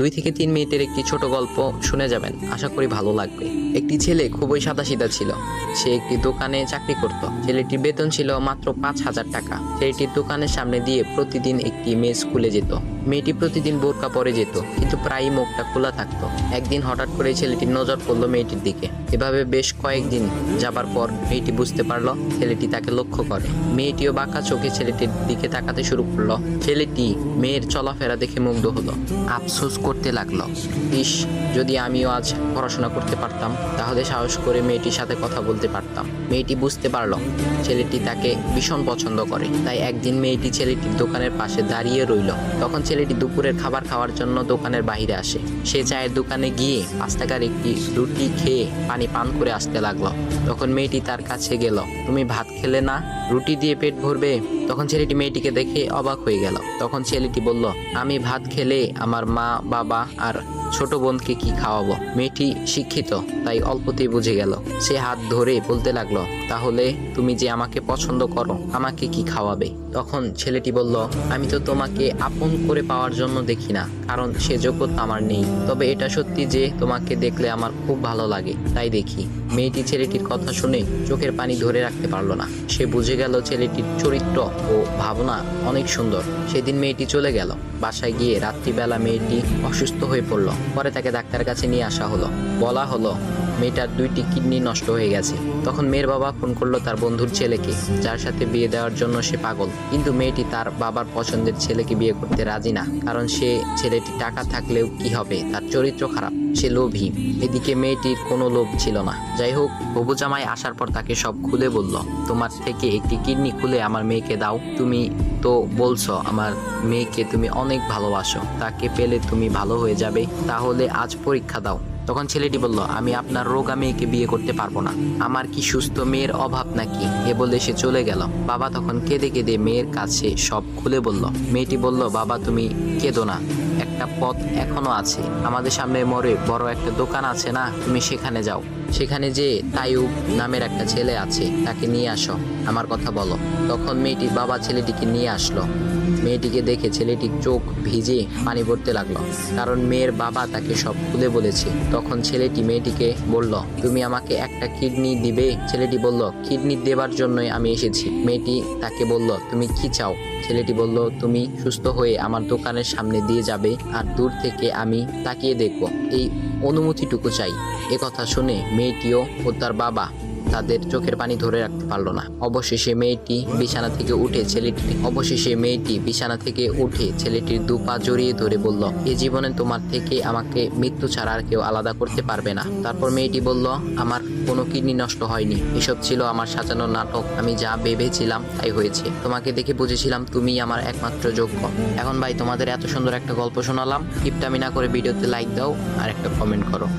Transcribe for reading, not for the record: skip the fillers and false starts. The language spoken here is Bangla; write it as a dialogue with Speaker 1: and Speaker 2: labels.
Speaker 1: 2 থেকে 3 মিনিটের একটি ছোট গল্প শুনে যাবেন, আশা করি ভালো লাগবে। একটি ছেলে খুবই সাদাসিধা ছিল। সে একটি দোকানে চাকরি করত। ছেলেটির বেতন ছিল মাত্র 5,000 টাকা। ছেলেটির দোকানের সামনে দিয়ে প্রতিদিন একটি মেয়ে স্কুলে যেত। মেয়েটি প্রতিদিন বোরকা পরে যেত, কিন্তু প্রায়ই মুখটা খোলা থাকতো। একদিন হঠাৎ করে ছেলেটির নজর পড়লো মেয়েটির দিকে। এভাবে বেশ কয়েকদিন যাবার পর মেয়েটি বুঝতে পারলো ছেলেটি তাকে লক্ষ্য করে। মেয়েটিও বাঁকা চোখে ছেলেটির দিকে তাকাতে শুরু করলো। ছেলেটি মেয়ের চলাফেরা দেখে মুগ্ধ হলো। আফসোস করতে লাগলো, ইস, যদি আমিও আজ পড়াশোনা করতে পারতাম, তাহলে সাহস করে মেয়েটির সাথে কথা বলতে পারতাম। মেয়েটি বুঝতে পারলো ছেলেটি তাকে ভীষণ পছন্দ করে। তাই একদিন মেয়েটি ছেলেটির দোকানের পাশে দাঁড়িয়ে রইল। তখন ছেলেটি দুপুরের খাবার খাওয়ার জন্য দোকানের বাইরে আসে। সে চায়ের দোকানে গিয়ে 5 টাকার একটি রুটি খেয়ে পানি পান করে আসতে লাগলো। তখন মেয়েটি তার কাছে গেল। তুমি ভাত খেলে না? রুটি দিয়ে পেট ভরবে? তখন ছেলেটি মেয়েটিকে দেখে অবাক হয়ে গেল। তখন ছেলেটি বলল, আমি ভাত খেলে আমার মা, বাবা আর ছোট বোনকে কি খাওয়াবো? মেয়েটি শিক্ষিত, তাই অল্পতেই বুঝে গেল। সে হাত ধরে বলতে লাগলো, তাহলে তুমি যে আমাকে পছন্দ করো, আমাকে কি খাওয়াবে? তখন ছেলেটি বলল, আমি তো তোমাকে আপন করে পাওয়ার জন্য দেখি না, কারণ সে যোগ্যতা আমার নেই। তবে এটা সত্যি যে তোমাকে দেখলে আমার খুব ভালো লাগে, তাই দেখি। মেয়েটি ছেলেটির কথা শুনে চোখের পানি ধরে রাখতে পারলো না। সে বুঝে গেল ছেলেটির চরিত্র ও ভাবনা অনেক সুন্দর। সেদিন মেয়েটি চলে গেল। বাসায় গিয়ে রাত্রিবেলা মেয়েটি অসুস্থ হয়ে পড়ল। পরে তাকে ডাক্তারের কাছে নিয়ে আসা হলো। বলা হলো মেয়েটার 2টি কিডনি নষ্ট হয়ে গেছে। তখন মেয়ের বাবা ফোন করলো তার বন্ধুর ছেলেকে, যার সাথে বিয়ে দেওয়ার জন্য সে পাগল। কিন্তু মেয়েটি তার বাবার পছন্দের ছেলেকে বিয়ে করতে রাজি না, কারণ সে ছেলেটি টাকা থাকলেও কি হবে, তার চরিত্র খারাপ, সে লোভী। এদিকে মেয়েটির কোনো লোভ ছিল না। যাই হোক, হবু জামাই আসার পর তাকে সব খুলে বলল, তোমার থেকে একটি কিডনি খুলে আমার মেয়েকে দাও। তুমি তো বলছো আমার মেয়েকে তুমি অনেক ভালোবাসো, তাকে পেলে তুমি ভালো হয়ে যাবে, তাহলে আজ পরীক্ষা দাও। তখন ছেলেটি বলল, আমি আপনার রোগা মেয়েকে বিয়ে করতে পারবো না, আমার কি সুস্থ মেয়ের অভাব নাকি? এ বলে সে চলে গেল। বাবা তখন কেঁদে কেঁদে মেয়ের কাছে সব খুলে বলল। মেয়েটি বলল, বাবা তুমি কেঁদো না, একটা পথ এখনো আছে, আমাদের সামনে মোড়ে বড় একটা দোকান আছে না, তুমি সেখানে যাও। সেখানে যে তাইয়ুব নামের একটা ছেলে আছে, তাকে নিয়ে আসো, আমার কথা বলো। তখন মেয়েটির বাবা ছেলেটিকে নিয়ে আসলো। মেয়েটিকে দেখে ছেলেটির চোখ ভিজে পানি পড়তে লাগলো, কারণ মেয়ের বাবা তাকে সব খুলে বলেছে। তখন ছেলেটি মেয়েটিকে বলল, তুমি আমাকে একটা কিডনি দিবে? ছেলেটি বলল, কিডনি দেবার জন্যই আমি এসেছি। মেয়েটি তাকে বলল, তুমি কি চাও? ছেলেটি বলল, তুমি সুস্থ হয়ে আমার দোকানের সামনে দিয়ে যাবে, আর দূর থেকে আমি তাকিয়ে দেখব, এই অনুমতিটুকু চাই। কথা শুনে মেয়েটিও ও তার বাবা তাদের চোখের পানি ধরে রাখতে পারলো না। অবশেষে মেয়েটি বিছানা থেকে উঠে ছেলেটির 2 পা জড়িয়ে ধরে বলল, এই জীবনে তোমার থেকে আমাকে মৃত্যু ছাড়া আর কেউ আলাদা করতে পারবে না। তারপর মেয়েটি বলল, আমার কোনো কিডনি নষ্ট হয়নি, এসব ছিল আমার সাজানো নাটক, আমি যা ভেবেছিলাম তাই হয়েছে। তোমাকে দেখে বুঝেছিলাম তুমি আমার একমাত্র যোগ্য। এখন ভাই, তোমাদের এত সুন্দর একটা গল্প শোনালাম, কিপটামি না করে ভিডিওতে লাইক দাও আর একটা কমেন্ট করো।